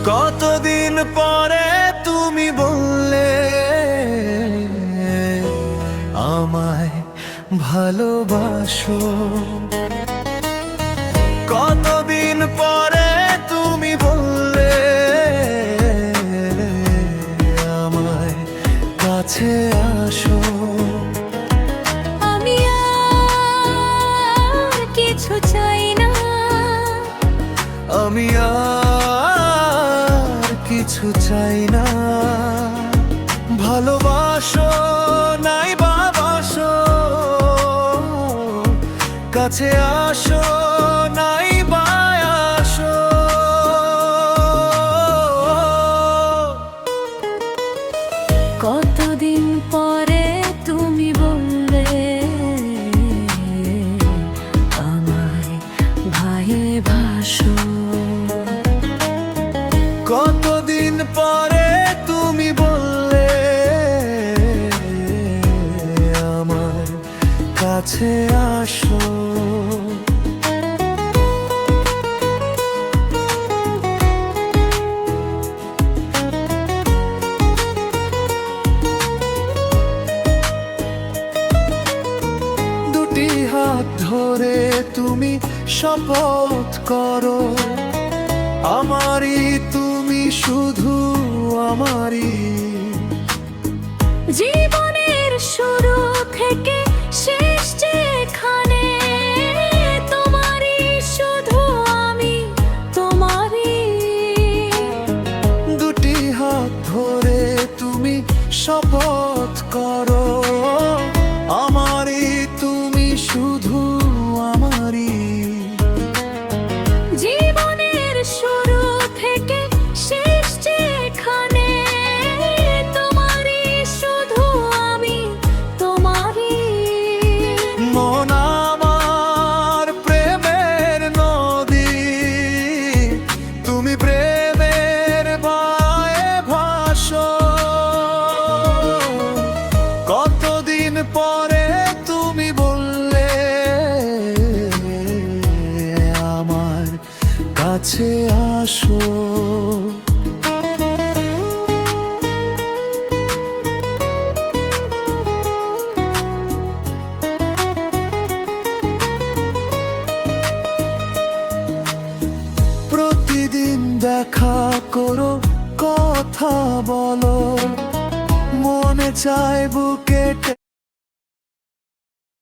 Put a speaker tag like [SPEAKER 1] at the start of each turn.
[SPEAKER 1] কতদিন পরে তুমি বললে আমায় ভালোবাসো, কতদিন পরে তুমি বললে আমায় কাছে আসো।
[SPEAKER 2] আমি আর কিছু চাই না,
[SPEAKER 1] আমি আর কিছু চাই না, ভালোবাসো নাই বাবাসো, কাছে আসো নাই বায়াসো।
[SPEAKER 2] কতদিন পরে তুমি বললে আমায় ভালোবাসো,
[SPEAKER 1] কতদিন পরে তুমি বললে আমার কাছে আসো। দুটি হাত ধরে তুমি শপথ করো, আমারই তুমি শুধু আমারই।
[SPEAKER 2] জীবনের শুরু থেকে শেষ যেখানে তোমারই শুধু আমি, তোমারই।
[SPEAKER 1] দুটি হাত ধরে তুমি শপথ করো, আমারই তুমি শুধু আমারই।
[SPEAKER 2] জীবনের শুরু থেকে শেষ যেখানে তোমারই শুধু আমি, তোমারই।
[SPEAKER 1] মন আমার প্রেমের নদী, তুমি প্রেমের ভায়ে ভাসো। কতদিন পরে তুমি বললে আমার কাছে আসো। প্রতিদিন দেখা করো, কথা বলো, মনে চায় বুক